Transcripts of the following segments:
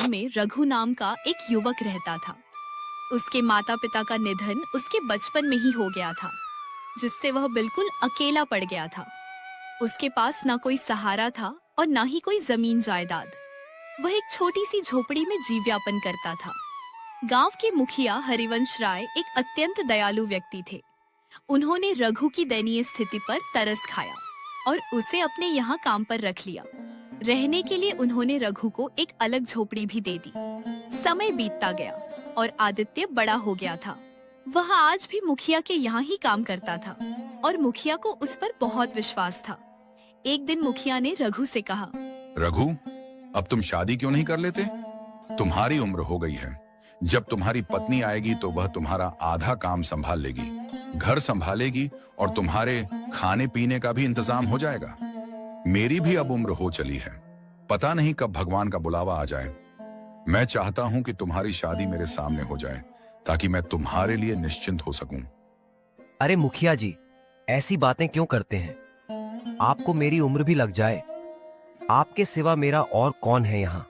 गांव में रघु नाम का एक युवक रहता था। उसके माता पिता का निधन उसके बचपन में ही हो गया था, जिससे वह बिल्कुल अकेला पड़ गया था। उसके पास ना कोई सहारा था और ना ही कोई जमीन जायदाद। वह एक छोटी सी झोपड़ी में जीवयापन करता था। गांव के मुखिया हरिवंश राय एक अत्यंत दयालु व्यक्ति थे। उन्होंने रघु की दयनीय स्थिति पर तरस खाया और उसे अपने यहाँ काम पर रख लिया। रहने के लिए उन्होंने रघु को एक अलग झोपड़ी भी दे दी। समय बीतता गया और आदित्य बड़ा हो गया था। वह आज भी मुखिया के यहाँ ही काम करता था और मुखिया को उस पर बहुत विश्वास था। एक दिन मुखिया ने रघु से कहा, रघु, अब तुम शादी क्यों नहीं कर लेते? तुम्हारी उम्र हो गई है। जब तुम्हारी पत्नी आएगी तो वह तुम्हारा आधा काम संभाल लेगी, घर संभालेगी और तुम्हारे खाने पीने का भी इंतजाम हो जाएगा। मेरी भी अब उम्र हो चली है, पता नहीं कब भगवान का बुलावा आ जाए। मैं चाहता हूं कि तुम्हारी शादी मेरे सामने हो जाए ताकि मैं तुम्हारे लिए निश्चिंत हो सकूं। अरे मुखिया जी, ऐसी बातें क्यों करते हैं? आपको मेरी उम्र भी लग जाए, आपके सिवा मेरा और कौन है यहाँ?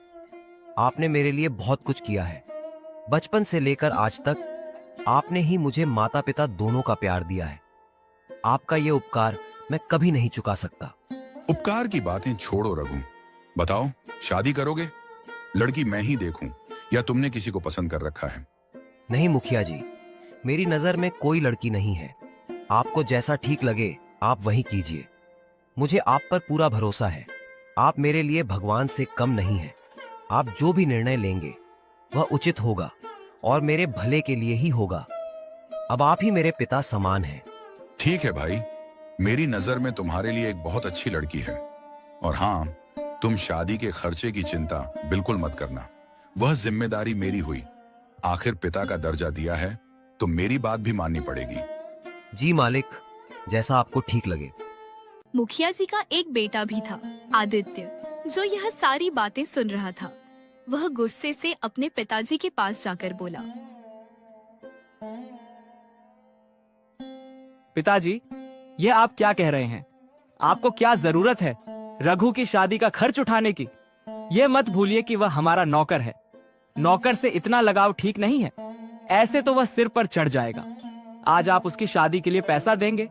आपने मेरे लिए बहुत कुछ किया है। बचपन से लेकर आज तक आपने ही मुझे माता पिता दोनों का प्यार दिया है। आपका ये उपकार मैं कभी नहीं चुका सकता। उपकार की बातें छोड़ो रघु, बताओ शादी करोगे? लड़की मैं ही देखूं या तुमने किसी को पसंद कर रखा है? नहीं मुखिया जी, मेरी नजर में कोई लड़की नहीं है। आपको जैसा ठीक लगे आप वही कीजिए। मुझे आप पर पूरा भरोसा है। आप मेरे लिए भगवान से कम नहीं है। आप जो भी निर्णय लेंगे वह उचित होगा और मेरे भले के लिए ही होगा। अब आप ही मेरे पिता समान हैं। ठीक है भाई, मेरी नजर में तुम्हारे लिए एक बहुत अच्छी लड़की है। और हाँ, तुम शादी के खर्चे की चिंता बिल्कुल मत करना, वह जिम्मेदारी मेरी हुई। आखिर पिता का दर्जा दिया है तो मेरी बात भी माननी पड़ेगी। जी मालिक, जैसा आपको ठीक लगे। मुखिया जी का एक बेटा भी था, आदित्य, जो यह सारी बातें सुन रहा था। वह गुस्से से अपने पिताजी के पास जाकर बोला, पिताजी, ये आप क्या कह रहे हैं? आपको क्या जरूरत है रघु की शादी का खर्च उठाने की? ये मत भूलिए कि वह हमारा नौकर है। नौकर से इतना लगाव ठीक नहीं है। ऐसे तो वह सिर पर चढ़ जाएगा। आज आप उसकी शादी के लिए पैसा देंगे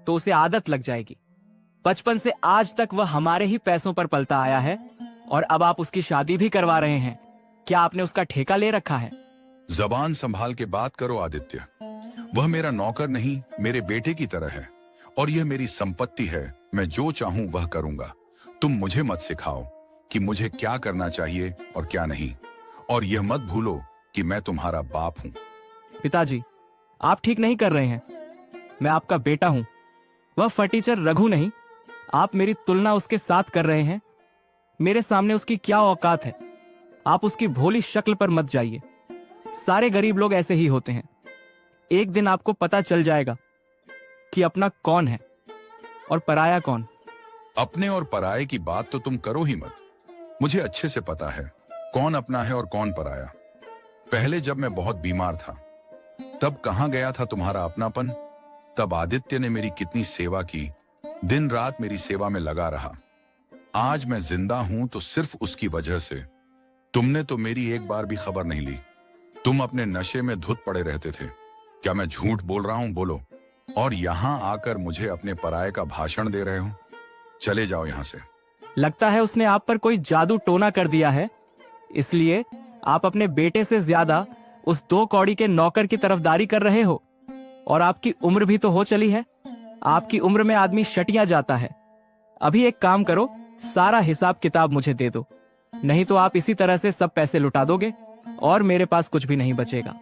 तो उसे आदत लग जाएगी। बचपन से आज तक वह हमारे ही पैसों पर पलता आया है और अब आप उसकी शादी भी करवा रहे हैं। क्या आपने उसका ठेका ले रखा है? जबान संभाल के बात करो आदित्य। वह मेरा नौकर नहीं, मेरे बेटे की तरह है और यह मेरी संपत्ति है। मैं जो चाहूं वह करूंगा। तुम मुझे मत सिखाओ कि मुझे क्या करना चाहिए और क्या नहीं। और यह मत भूलो कि मैं तुम्हारा बाप हूं। पिताजी, आप ठीक नहीं कर रहे हैं। मैं आपका बेटा हूं, वह फटीचर रघु नहीं। आप मेरी तुलना उसके साथ कर रहे हैं। मेरे सामने उसकी क्या औकात है? आप उसकी भोली शक्ल पर मत जाइए। सारे गरीब लोग ऐसे ही होते हैं। एक दिन आपको पता चल जाएगा कि अपना कौन है और पराया कौन। अपने और पराये की बात तो तुम करो ही मत। मुझे अच्छे से पता है कौन अपना है और कौन पराया। पहले जब मैं बहुत बीमार था तब कहां गया था तुम्हारा अपनापन? तब आदित्य ने मेरी कितनी सेवा की, दिन रात मेरी सेवा में लगा रहा। आज मैं जिंदा हूं तो सिर्फ उसकी वजह से। तुमने तो मेरी एक बार भी खबर नहीं ली। तुम अपने नशे में धुत पड़े रहते थे। क्या मैं झूठ बोल रहा हूं? बोलो। और यहां आकर मुझे अपने पराये का भाषण दे रहे हो? चले जाओ यहां से। लगता है उसने आप पर कोई जादू टोना कर दिया है, इसलिए आप अपने बेटे से ज्यादा उस 2 कौड़ी के नौकर की तरफदारी कर रहे हो। और आपकी उम्र भी तो हो चली है। आपकी उम्र में आदमी शटिया जाता है। अभी एक काम करो, सारा हिसाब किताब मुझे दे दो, नहीं तो आप इसी तरह से सब पैसे लुटा दोगे और मेरे पास कुछ भी नहीं बचेगा।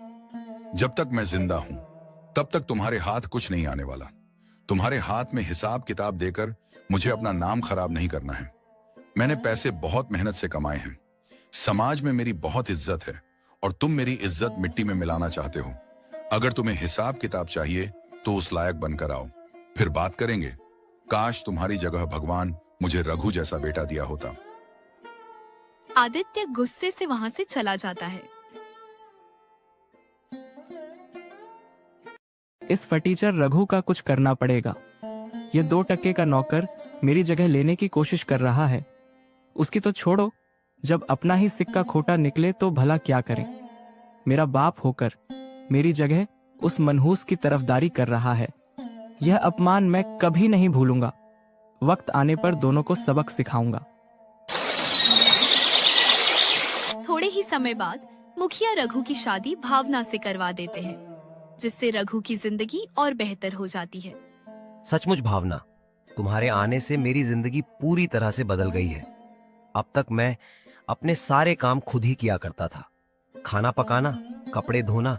जब तक मैं जिंदा हूं तब तक तुम्हारे हाथ कुछ नहीं आने वाला। तुम्हारे हाथ में हिसाब किताब देकर मुझे अपना नाम खराब नहीं करना है। मैंने पैसे बहुत मेहनत से कमाए हैं। समाज में मेरी बहुत इज्जत है और तुम मेरी इज्जत मिट्टी में मिलाना चाहते हो। अगर तुम्हें हिसाब किताब चाहिए तो उस लायक बनकर आओ, फिर बात करेंगे। काश तुम्हारी जगह भगवान मुझे रघु जैसा बेटा दिया होता। आदित्य गुस्से से वहां से चला जाता है। इस फटीचर रघु का कुछ करना पड़ेगा। ये 2 टके का नौकर मेरी जगह लेने की कोशिश कर रहा है। उसकी तो छोड़ो, जब अपना ही सिक्का खोटा निकले तो भला क्या करें। मेरा बाप होकर मेरी जगह उस मनहूस की तरफदारी कर रहा है। यह अपमान मैं कभी नहीं भूलूंगा। वक्त आने पर दोनों को सबक सिखाऊंगा। थोड़े ही समय बाद मुखिया रघु की शादी भावना से करवा देते हैं, जिससे रघु की जिंदगी और बेहतर हो जाती है। सचमुच भावना, तुम्हारे आने से मेरी जिंदगी पूरी तरह से बदल गई है। अब तक मैं अपने सारे काम खुद ही किया करता था। खाना पकाना, कपड़े धोना,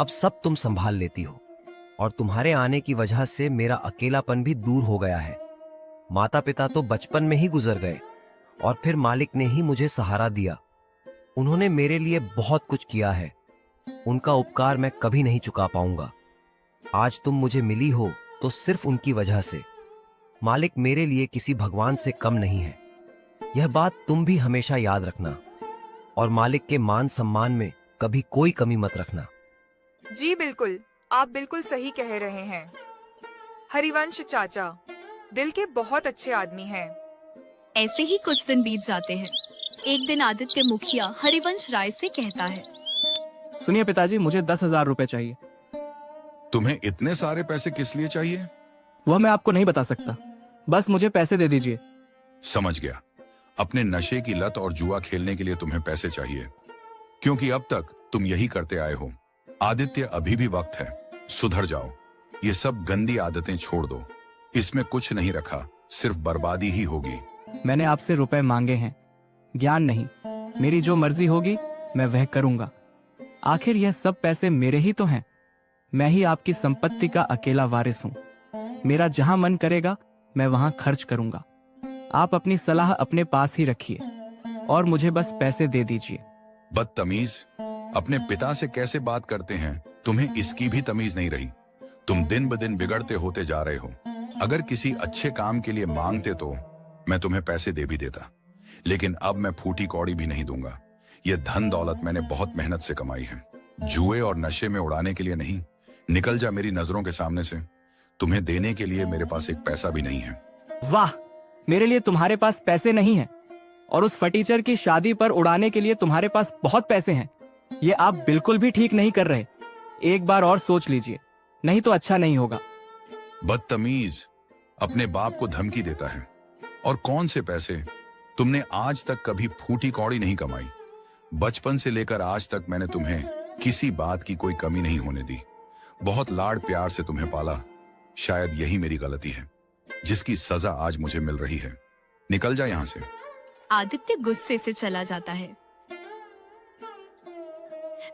अब सब तुम संभाल लेती हो। और तुम्हारे आने की वजह से मेरा अकेलापन भी दूर हो गया है। माता पिता तो बचपन में ही गुजर गए और फिर मालिक ने ही मुझे सहारा दिया। उन्होंने मेरे लिए बहुत कुछ किया है। उनका उपकार मैं कभी नहीं चुका पाऊंगा। आज तुम मुझे मिली हो तो सिर्फ उनकी वजह से। मालिक मेरे लिए किसी भगवान से कम नहीं है। यह बात तुम भी हमेशा याद रखना और मालिक के मान सम्मान में कभी कोई कमी मत रखना। जी बिल्कुल, आप बिल्कुल सही कह रहे हैं। हरिवंश चाचा दिल के बहुत अच्छे आदमी हैं। ऐसे ही कुछ दिन बीत जाते हैं। एक दिन आदित्य मुखिया हरिवंश राय से कहता है, सुनिए पिताजी, मुझे 10,000 रुपए चाहिए। तुम्हें इतने सारे पैसे किस लिए चाहिए? वह मैं आपको नहीं बता सकता, बस मुझे पैसे दे दीजिए। समझ गया। अपने नशे की लत और जुआ खेलने के लिए तुम्हें पैसे चाहिए, क्योंकि अब तक तुम यही करते आए हो। आदित्य, अभी भी वक्त है, सुधर जाओ। ये सब गंदी आदतें छोड़ दो। इसमें कुछ नहीं रखा, सिर्फ बर्बादी ही होगी। मैंने आपसे रुपए मांगे हैं, ज्ञान नहीं। मेरी जो मर्जी होगी मैं वह करूंगा। आखिर यह सब पैसे मेरे ही तो हैं। मैं ही आपकी संपत्ति का अकेला वारिस हूं। मेरा जहां मन करेगा मैं वहां खर्च करूंगा। आप अपनी सलाह अपने पास ही रखिए और मुझे बस पैसे दे दीजिए। बदतमीज, अपने पिता से कैसे बात करते हैं? तुम्हें इसकी भी तमीज नहीं रही। तुम दिन ब दिन बिगड़ते होते जा रहे हो। अगर किसी अच्छे काम के लिए मांगते तो मैं तुम्हें पैसे दे भी देता, लेकिन अब मैं फूटी कौड़ी भी नहीं दूंगा। यह धन दौलत मैंने बहुत मेहनत से कमाई है, जुए और नशे में उड़ाने के लिए नहीं। निकल जा मेरी नजरों के सामने से। तुम्हें देने के लिए मेरे पास एक पैसा भी नहीं है। वाह, मेरे लिए तुम्हारे पास पैसे नहीं हैं और उस फटीचर की शादी पर उड़ाने के लिए तुम्हारे पास बहुत पैसे हैं। ये आप बिल्कुल भी ठीक नहीं कर रहे। एक बार और सोच लीजिए, नहीं तो अच्छा नहीं होगा। बदतमीज, अपने बाप को धमकी देता है। और कौन से पैसे? तुमने आज तक कभी फूटी कौड़ी नहीं कमाई। बचपन से लेकर आज तक मैंने तुम्हें किसी बात की कोई कमी नहीं होने दी। बहुत लाड़ प्यार से तुम्हें पाला। शायद यही मेरी गलती है, जिसकी सजा आज मुझे मिल रही है। निकल जा यहां से। आदित्य गुस्से से चला जाता है।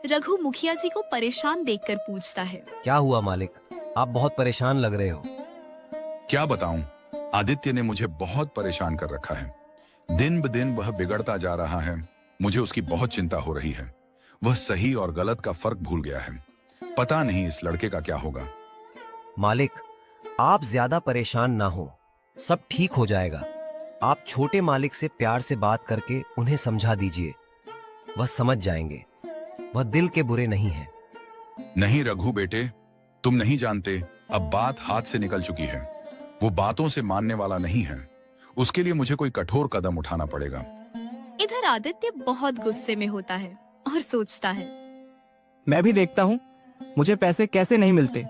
रघु मुखिया जी को परेशान देखकर पूछता है, क्या हुआ मालिक? आप बहुत परेशान लग रहे हो। क्या बताऊं, आदित्य ने मुझे बहुत परेशान कर रखा है। दिन ब दिन वह बिगड़ता जा रहा है। मुझे उसकी बहुत चिंता हो रही है। वह सही और गलत का फर्क भूल गया है। पता नहीं इस लड़के का क्या होगा। मालिक, आप ज्यादा परेशान ना हो, सब ठीक हो जाएगा। आप छोटे मालिक से प्यार से बात करके उन्हें समझा दीजिए, वह समझ जाएंगे। वह दिल के बुरे नहीं हैं। नहीं रघु बेटे, तुम नहीं जानते, अब बात हाथ से निकल चुकी है। वो बातों से मानने वाला नहीं है। उसके लिए मुझे कोई कठोर कदम उठाना पड़ेगा। इधर आदित्य बहुत गुस्से में होता है और सोचता है, मैं भी देखता हूँ मुझे पैसे कैसे नहीं मिलते।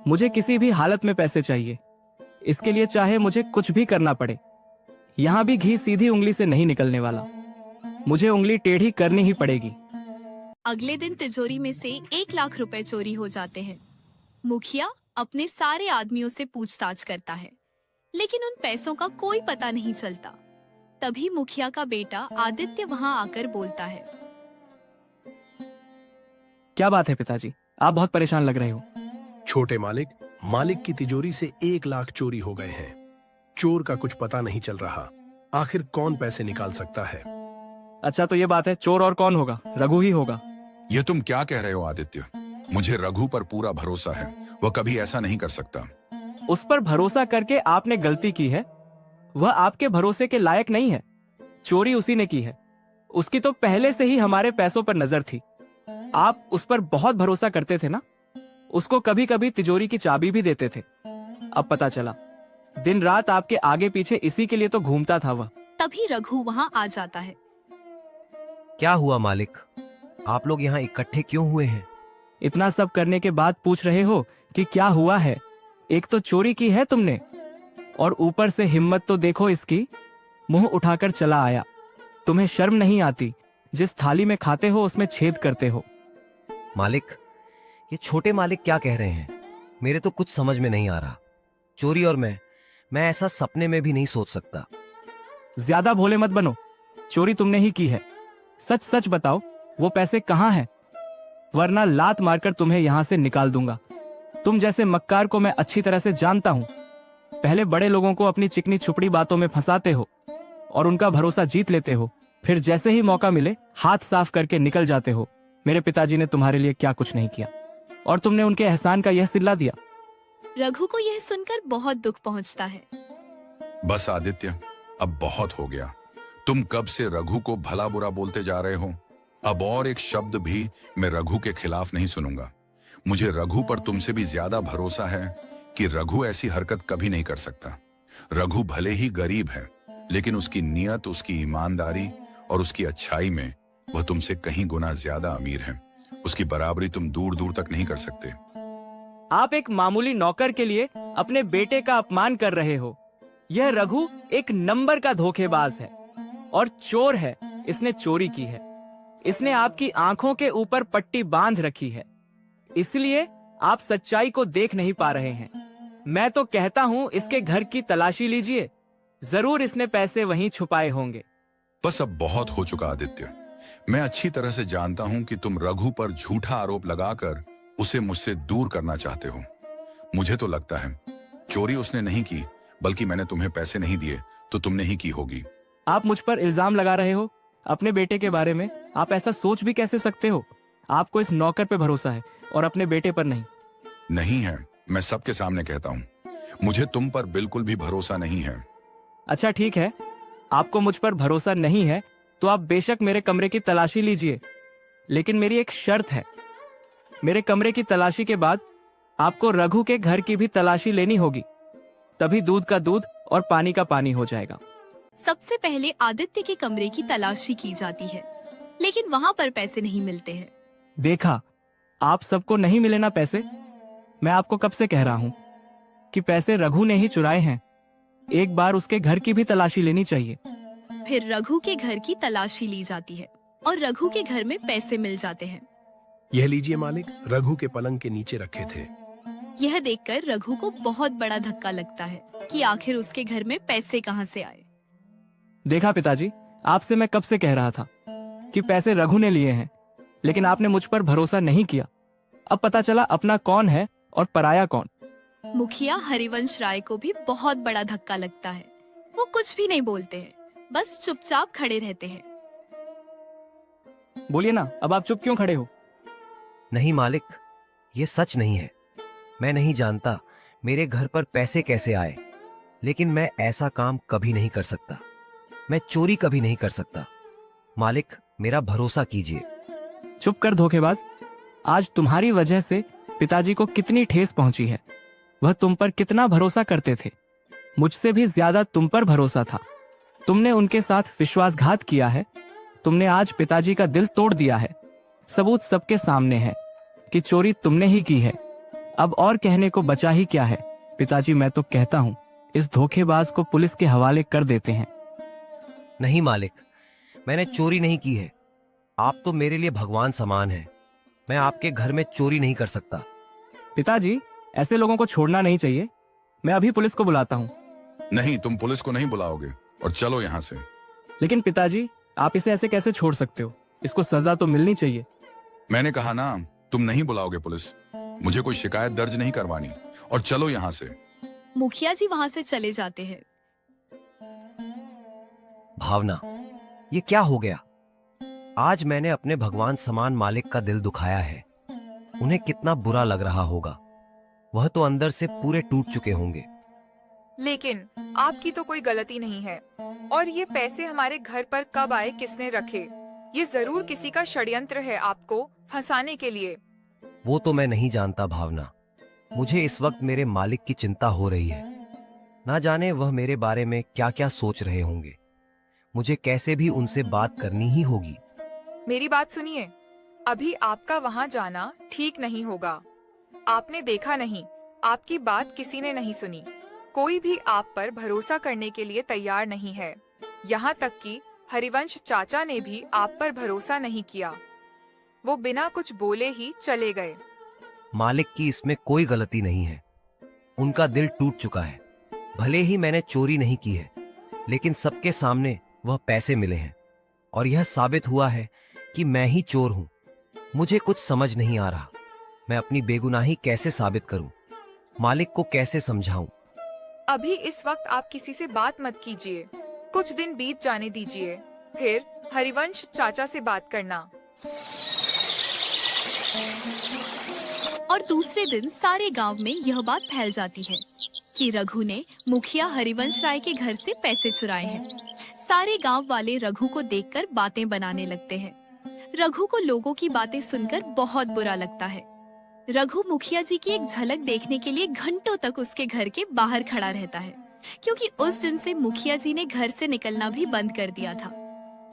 मुझे किसी भी हालत में पैसे चाहिए। इसके लिए चाहे मुझे कुछ भी करना पड़े। यहाँ भी घी सीधी उंगली से नहीं निकलने वाला। मुझे उंगली टेढ़ी करनी ही पड़ेगी। अगले दिन तिजोरी में से 1 लाख रुपए चोरी हो जाते हैं। मुखिया अपने सारे आदमियों से पूछताछ करता है, लेकिन उन पैसों का कोई पता नहीं चलता। तभी मुखिया का बेटा आदित्य वहां आकर बोलता है, क्या बात है पिताजी, आप बहुत परेशान लग रहे हो। छोटे मालिक, मालिक की तिजोरी से 1 लाख चोरी हो गए हैं। चोर का कुछ पता नहीं चल रहा। आखिर कौन पैसे निकाल सकता है? अच्छा तो ये बात है, चोर और कौन होगा? रघु ही होगा। ये तुम क्या कह रहे हो आदित्य? मुझे रघु पर पूरा भरोसा है। वह कभी ऐसा नहीं कर सकता। उस पर भरोसा करके आपने गलती की है। वह आपके भरोसे के लायक नहीं है। चोरी उसी ने की है। उसकी तो पहले से ही हमारे पैसों पर नजर थी। आप उस पर बहुत भरोसा करते थे ना। उसको कभी कभी तिजोरी की चाबी भी देते थे। अब पता चला दिन रात आपके आगे पीछे इसी के लिए तो घूमता था वह। तभी रघु वहां आ जाता है। क्या हुआ मालिक? आप लोग यहाँ इकट्ठे क्यों हुए हैं? इतना सब करने के बाद पूछ रहे हो कि क्या हुआ है? एक तो चोरी की है तुमने, और ऊपर से हिम्मत तो देखो इसकी, मुंह उठाकर चला आया। तुम्हें शर्म नहीं आती? जिस थाली में खाते हो उसमें छेद करते हो। मालिक, ये छोटे मालिक क्या कह रहे हैं? मेरे तो कुछ समझ में नहीं आ रहा। चोरी और मैं ऐसा सपने में भी नहीं सोच सकता। ज्यादा भोले मत बनो। चोरी तुमने ही की है। सच सच बताओ, वो पैसे कहाँ हैं? वरना लात मारकर तुम्हें यहां से निकाल दूंगा। तुम जैसे मक्कार को मैं अच्छी तरह से जानता हूं। पहले बड़े लोगों को अपनी चिकनी छुपड़ी बातों में फंसाते हो और उनका भरोसा जीत लेते हो, फिर जैसे ही मौका मिले हाथ साफ करके निकल जाते हो। मेरे पिताजी ने तुम्हारे लिए क्या कुछ नहीं किया, और तुमने उनके एहसान का यह सिला दिया। रघु को यह सुनकर बहुत दुख पहुंचता है। बस आदित्य, अब बहुत हो गया। तुम कब से रघु को भला बुरा बोलते जा रहे हो। अब और एक शब्द भी मैं रघु के खिलाफ नहीं सुनूंगा। मुझे रघु पर तुमसे भी ज्यादा भरोसा है कि रघु ऐसी हरकत कभी नहीं कर सकता। रघु भले ही गरीब है, लेकिन उसकी नियत, उसकी ईमानदारी और उसकी अच्छाई में वह तुमसे कहीं गुना ज्यादा अमीर है। उसकी बराबरी तुम दूर दूर तक नहीं कर सकते। आप एक मामूली नौकर के लिए अपने बेटे का अपमान कर रहे हो। यह रघु एक नंबर का धोखेबाज है और चोर है। इसने चोरी की है। इसने आपकी आंखों के ऊपर पट्टी बांध रखी है, इसलिए आप सच्चाई को देख नहीं पा रहे हैं। मैं तो कहता हूं इसके घर की तलाशी लीजिए। जरूर इसने पैसे वहीं छुपाए होंगे। बस अब बहुत हो चुका आदित्य। मैं अच्छी तरह से जानता हूं कि तुम रघु पर झूठा आरोप लगाकर उसे मुझसे दूर करना चाहते हो। मुझे तो लगता है चोरी उसने नहीं की, बल्कि मैंने तुम्हें पैसे नहीं दिए तो तुमने ही की होगी। आप मुझ पर इल्जाम लगा रहे हो अपने बेटे के बारे में। आप ऐसा सोच भी कैसे सकते हो? आपको इस नौकर पे भरोसा है और अपने बेटे पर नहीं। नहीं है, मैं सबके सामने कहता हूं, मुझे तुम पर बिल्कुल भी भरोसा नहीं है। अच्छा ठीक है, आपको मुझ पर भरोसा नहीं है तो आप बेशक मेरे कमरे की तलाशी लीजिए, लेकिन मेरी एक शर्त है। मेरे कमरे की तलाशी के बाद आपको रघु के घर की भी तलाशी लेनी होगी, तभी दूध का दूध और पानी का पानी हो जाएगा। सबसे पहले आदित्य के कमरे की तलाशी की जाती है, लेकिन वहाँ पर पैसे नहीं मिलते हैं। देखा, आप सबको नहीं मिले ना पैसे। मैं आपको कब से कह रहा हूं कि पैसे रघु ने ही चुराए हैं। एक बार उसके घर की भी तलाशी लेनी चाहिए। फिर रघु के घर की तलाशी ली जाती है और रघु के घर में पैसे मिल जाते हैं। यह लीजिए मालिक, रघु के पलंग के नीचे रखे थे। यह देखकर रघु को बहुत बड़ा धक्का लगता है कि आखिर उसके घर में पैसे कहाँ से आए। देखा पिताजी, आपसे मैं कब से कह रहा था कि पैसे रघु ने लिए हैं, लेकिन आपने मुझ पर भरोसा नहीं किया। अब पता चला अपना कौन है और पराया कौन। मुखिया हरिवंश राय को भी बहुत बड़ा धक्का लगता है। वो कुछ भी नहीं बोलते हैं, बस चुपचाप खड़े रहते हैं। बोलिए ना, अब आप चुप क्यों खड़े हो? नहीं मालिक, ये सच नहीं है। मैं नहीं जानता मेरे घर पर पैसे कैसे आए, लेकिन मैं ऐसा काम कभी नहीं कर सकता। मैं चोरी कभी नहीं कर सकता। मालिक, मेरा भरोसा कीजिए। चुप कर धोखेबाज। आज तुम्हारी वजह से पिताजी को कितनी ठेस पहुंची है। वह तुम पर कितना भरोसा करते थे। मुझसे भी ज्यादा तुम पर भरोसा था। तुमने उनके साथ विश्वासघात किया है। तुमने आज पिताजी का दिल तोड़ दिया है। सबूत सबके सामने है कि चोरी तुमने ही की है। अब और कहने को बचा ही क्या है? पिताजी, मैं तो कहता हूँ इस धोखेबाज को पुलिस के हवाले कर देते हैं। नहीं मालिक, मैंने चोरी नहीं की है। आप तो मेरे लिए भगवान समान हैं। मैं आपके घर में चोरी नहीं कर सकता। पिताजी, ऐसे लोगों को छोड़ना नहीं चाहिए। मैं अभी पुलिस को बुलाता हूँ। नहीं, तुम पुलिस को नहीं बुलाओगे, और चलो यहाँ से। लेकिन पिताजी, आप इसे ऐसे कैसे छोड़ सकते हो? इसको सजा तो मिलनी चाहिए। मैंने कहा ना, तुम नहीं बुलाओगे पुलिस। मुझे कोई शिकायत दर्ज नहीं करवानी, और चलो यहाँ से। मुखिया जी वहाँ से चले जाते हैं। भावना, ये क्या हो गया? आज मैंने अपने भगवान समान मालिक का दिल दुखाया है। उन्हें कितना बुरा लग रहा होगा। वह तो अंदर से पूरे टूट चुके होंगे। लेकिन आपकी तो कोई गलती नहीं है। और ये पैसे हमारे घर पर कब आए, किसने रखे? ये जरूर किसी का षड्यंत्र है आपको फंसाने के लिए। वो तो मैं नहीं जानता भावना। मुझे इस वक्त मेरे मालिक की चिंता हो रही है। ना जाने वह मेरे बारे में क्या क्या सोच रहे होंगे। मुझे कैसे भी उनसे बात करनी ही होगी। मेरी बात सुनिए, अभी आपका वहाँ जाना ठीक नहीं होगा। आपने देखा नहीं, आपकी बात किसी ने नहीं सुनी। कोई भी आप पर भरोसा करने के लिए तैयार नहीं है। यहाँ तक कि हरिवंश चाचा ने भी आप पर भरोसा नहीं किया। वो बिना कुछ बोले ही चले गए। मालिक की इसमें कोई गलती नहीं है। उनका दिल टूट चुका है। भले ही मैंने चोरी नहीं की है, लेकिन सबके सामने वह पैसे मिले हैं और यह साबित हुआ है कि मैं ही चोर हूं। मुझे कुछ समझ नहीं आ रहा। मैं अपनी बेगुनाही कैसे साबित करूं? मालिक को कैसे समझाऊं? अभी इस वक्त आप किसी से बात मत कीजिए। कुछ दिन बीत जाने दीजिए, फिर हरिवंश चाचा से बात करना। और दूसरे दिन सारे गांव में यह बात फैल जाती है कि रघु ने मुखिया हरिवंश राय के घर से पैसे चुराए हैं। सारे गांव वाले रघु को देखकर बातें बनाने लगते हैं। रघु को लोगों की बातें सुनकर बहुत बुरा लगता है। रघु मुखिया जी की एक झलक देखने के लिए घंटों तक उसके घर के बाहर खड़ा रहता है, क्योंकि उस दिन से मुखिया जी ने घर से निकलना भी बंद कर दिया था।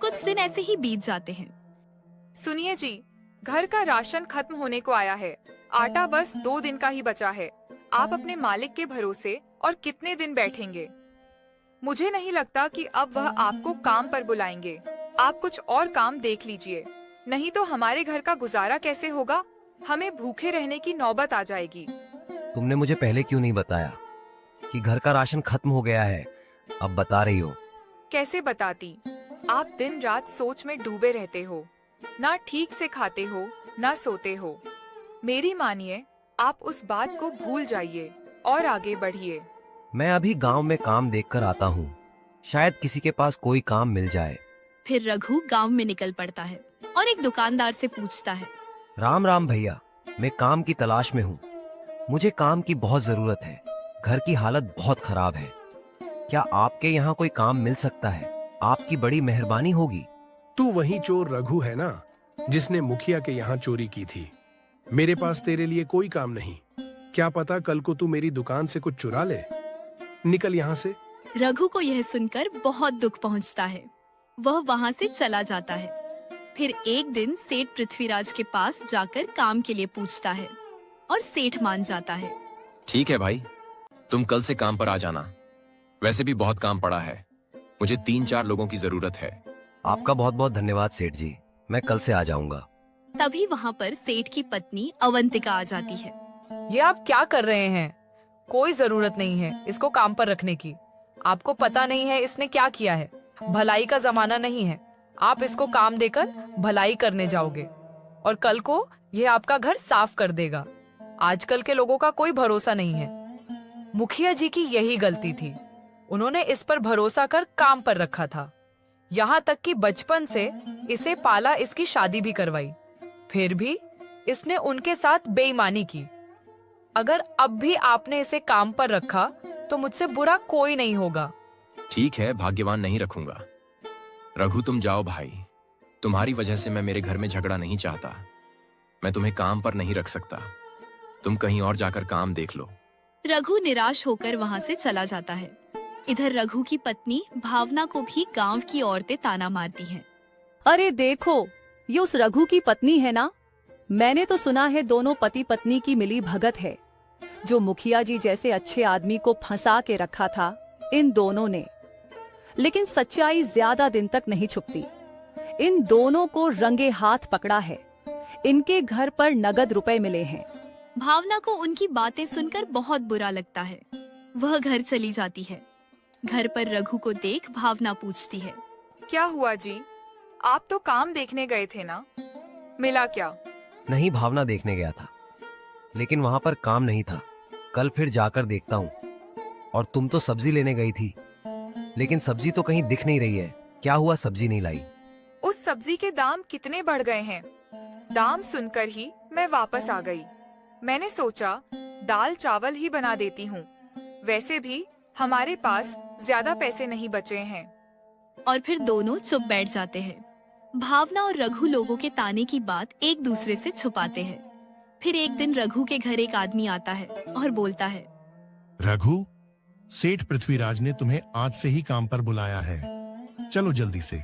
कुछ दिन ऐसे ही बीत जाते हैं। सुनिए जी, घर का राशन खत्म होने को आया है। आटा बस 2 दिन का ही बचा है। आप अपने मालिक के भरोसे और कितने दिन बैठेंगे? मुझे नहीं लगता कि अब वह आपको काम पर बुलाएंगे। आप कुछ और काम देख लीजिए, नहीं तो हमारे घर का गुजारा कैसे होगा? हमें भूखे रहने की नौबत आ जाएगी। तुमने मुझे पहले क्यों नहीं बताया कि घर का राशन खत्म हो गया है? अब बता रही हो। कैसे बताती? आप दिन रात सोच में डूबे रहते हो, ना ठीक से खाते हो ना सोते हो। मेरी मानिए, आप उस बात को भूल जाइए और आगे बढ़िए। मैं अभी गांव में काम देखकर आता हूँ। शायद किसी के पास कोई काम मिल जाए। फिर रघु गांव में निकल पड़ता है और एक दुकानदार से पूछता है, राम राम भैया, मैं काम की तलाश में हूँ। मुझे काम की बहुत जरूरत है। घर की हालत बहुत खराब है। क्या आपके यहाँ कोई काम मिल सकता है? आपकी बड़ी मेहरबानी होगी। तू वही चोर रघु है ना, जिसने मुखिया के यहाँ चोरी की थी। मेरे पास तेरे लिए कोई काम नहीं। क्या पता कल को तू मेरी दुकान से कुछ चुरा ले। निकल यहाँ से। रघु को यह सुनकर बहुत दुख पहुंचता है। वह वहां से चला जाता है। फिर एक दिन सेठ पृथ्वीराज के पास जाकर काम के लिए पूछता है और सेठ मान जाता है। ठीक है भाई, तुम कल से काम पर आ जाना। वैसे भी बहुत काम पड़ा है। मुझे 3-4 लोगों की जरूरत है। आपका बहुत बहुत धन्यवाद सेठ जी। मैं कल से आ जाऊंगा। तभी वहाँ पर सेठ की पत्नी अवंतिका आ जाती है। ये आप क्या कर रहे हैं? कोई जरूरत नहीं है इसको काम पर रखने की। आपको पता नहीं है इसने क्या किया है। भलाई का जमाना नहीं है। आप इसको काम देकर भलाई करने जाओगे और कल को यह आपका घर साफ कर देगा। आजकल के लोगों का कोई भरोसा नहीं है। मुखिया जी की यही गलती थी। उन्होंने इस पर भरोसा कर काम पर रखा था। यहाँ तक कि बचपन से इसे पाला, इसकी शादी भी करवाई। फिर भी इसने उनके साथ बेईमानी की। अगर अब भी आपने इसे काम पर रखा तो मुझसे बुरा कोई नहीं होगा। ठीक है, भाग्यवान नहीं रखूंगा। रघु तुम जाओ भाई। तुम्हारी वजह से मैं मेरे घर में झगड़ा नहीं चाहता। मैं तुम्हें काम पर नहीं रख सकता। तुम कहीं और जाकर काम देख लो। रघु निराश होकर वहाँ से चला जाता है। इधर रघु की पत्नी भावना को भी गांव की औरतें ताना मारती हैं। अरे देखो, ये उस रघु की पत्नी है ना? मैंने तो सुना है दोनों पति पत्नी की मिली भगत है। जो मुखिया जी जैसे अच्छे आदमी को फंसा के रखा था इन दोनों ने। लेकिन सच्चाई ज्यादा दिन तक नहीं छुपती। इन दोनों को रंगे हाथ पकड़ा है। इनके घर पर नगद रुपए मिले हैं। भावना को उनकी बातें सुनकर बहुत बुरा लगता है। वह घर चली जाती है। घर पर रघु को देख भावना पूछती है, क्या हुआ जी? आप तो काम देखने गए थे ना, मिला क्या? नहीं, भावना देखने गया था, लेकिन वहां पर काम नहीं था। कल फिर जाकर देखता हूँ। और तुम तो सब्जी लेने गई थी, लेकिन सब्जी तो कहीं दिख नहीं रही है। क्या हुआ, सब्जी नहीं लाई? उस सब्जी के दाम कितने बढ़ गए हैं। दाम सुनकर ही मैं वापस आ गई। मैंने सोचा दाल चावल ही बना देती हूँ। वैसे भी हमारे पास ज्यादा पैसे नहीं बचे हैं। और फिर दोनों चुप बैठ जाते हैं। भावना और रघु लोगों के ताने की बात एक दूसरे से छुपाते हैं। फिर एक दिन रघु के घर एक आदमी आता है और बोलता है, रघु, सेठ पृथ्वीराज ने तुम्हें आज से ही काम पर बुलाया है। चलो जल्दी से।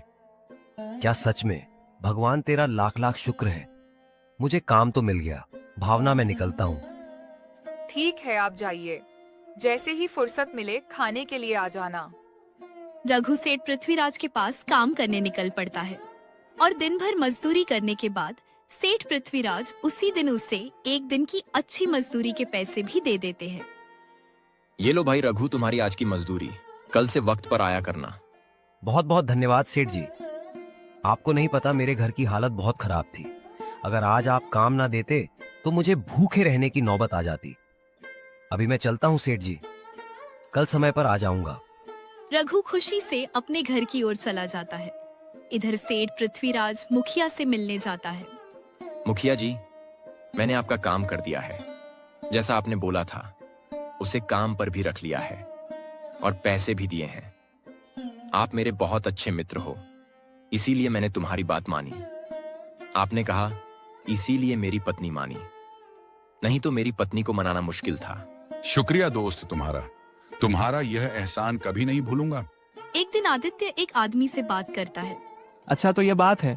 क्या सच में? भगवान तेरा लाख लाख शुक्र है। मुझे काम तो मिल गया। भावना, मैं निकलता हूँ। ठीक है, आप जाइए। जैसे ही फुर्सत मिले खाने के लिए आ जाना। रघु सेठ पृथ्वीराज के पास काम करने निकल पड़ता है और दिन भर मजदूरी करने के बाद सेठ पृथ्वीराज उसी दिन उसे एक दिन की अच्छी मजदूरी के पैसे भी दे देते हैं। ये लो भाई रघु, तुम्हारी आज की मजदूरी। कल से वक्त पर आया करना। बहुत बहुत धन्यवाद सेठ जी। आपको नहीं पता, मेरे घर की हालत बहुत खराब थी। अगर आज आप काम ना देते तो मुझे भूखे रहने की नौबत आ जाती। अभी मैं चलता हूँ सेठ जी, कल समय पर आ जाऊंगा। रघु खुशी से अपने घर की ओर चला जाता है। इधर सेठ पृथ्वीराज मुखिया से मिलने जाता है। मुखिया जी, मैंने आपका काम कर दिया है। जैसा आपने बोला था, उसे काम पर भी रख लिया है और पैसे भी दिए हैं। आप मेरे बहुत अच्छे मित्र हो, इसीलिए मैंने तुम्हारी बात मानी। आपने कहा इसीलिए मेरी पत्नी मानी, नहीं तो मेरी पत्नी को मनाना मुश्किल था। शुक्रिया दोस्त तुम्हारा यह एहसान कभी नहीं भूलूंगा। एक दिन आदित्य एक आदमी से बात करता है। अच्छा, तो ये बात है,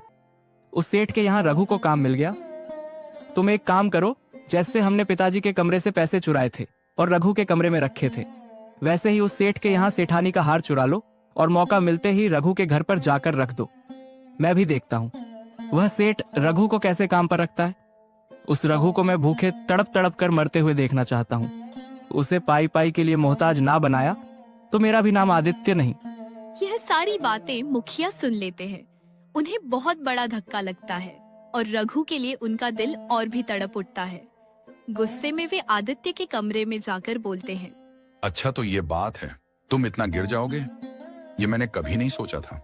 उस सेठ के यहाँ रघु को काम मिल गया। तुम एक काम करो, जैसे हमने पिताजी के कमरे से पैसे चुराए थे और रघु के कमरे में रखे थे, वैसे ही उस सेठ के यहाँ सेठानी का हार चुरा लो और मौका मिलते ही रघु के घर पर जाकर रख दो। मैं भी देखता हूँ वह सेठ रघु को कैसे काम पर रखता है। उस रघु को मैं भूखे तड़प तड़प कर मरते हुए देखना चाहता हूँ। उसे पाई पाई के लिए मोहताज ना बनाया तो मेरा भी नाम आदित्य नहीं। यह सारी बातें मुखिया सुन लेते हैं। उन्हें बहुत बड़ा धक्का लगता है और रघु के लिए उनका दिल और भी तड़प उठता है। गुस्से में वे आदित्य के कमरे में जाकर बोलते हैं, अच्छा तो ये बात है, तुम इतना गिर जाओगे, ये मैंने कभी नहीं सोचा था।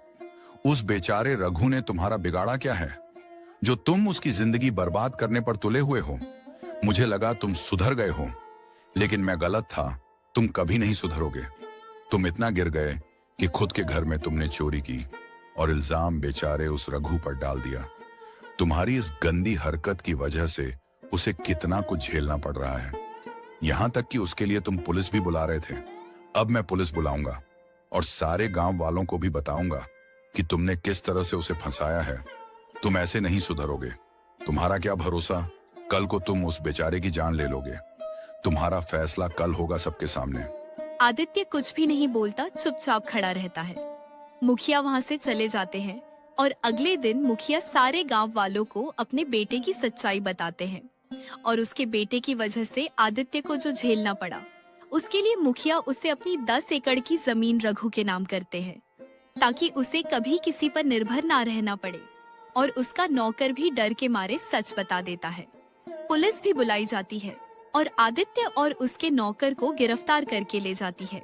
उस बेचारे रघु ने तुम्हारा बिगाड़ा क्या है जो तुम उसकी जिंदगी बर्बाद करने पर तुले हुए हो। मुझे लगा तुम सुधर गए हो, लेकिन मैं गलत था। तुम कभी नहीं सुधरोगे। तुम इतना गिर गए कि खुद के घर में तुमने चोरी की और इल्जाम बेचारे उस रघु पर डाल दिया। तुम्हारी इस गंदी हरकत की वजह से उसे कितना कुछ झेलना पड़ रहा है। यहां तक कि उसके लिए तुम पुलिस भी बुला रहे थे। अब मैं पुलिस बुलाऊंगा और सारे गांव वालों को भी बताऊंगा कि तुमने किस तरह से उसे फंसाया है। तुम ऐसे नहीं सुधरोगे। तुम्हारा क्या भरोसा, कल को तुम उस बेचारे की जान ले लोगे। तुम्हारा फैसला कल होगा सबके सामने। आदित्य कुछ भी नहीं बोलता, चुपचाप खड़ा रहता है। मुखिया वहाँ से चले जाते हैं और अगले दिन मुखिया सारे गांव वालों को अपने बेटे की सच्चाई बताते हैं और उसके बेटे की वजह से आदित्य को जो झेलना पड़ा, उसके लिए मुखिया उसे अपनी 10 एकड़ की जमीन रघु के नाम करते हैं ताकि उसे कभी किसी पर निर्भर ना रहना पड़े। और उसका नौकर भी डर के मारे सच बता देता है। पुलिस भी बुलाई जाती है और आदित्य और उसके नौकर को गिरफ्तार करके ले जाती है।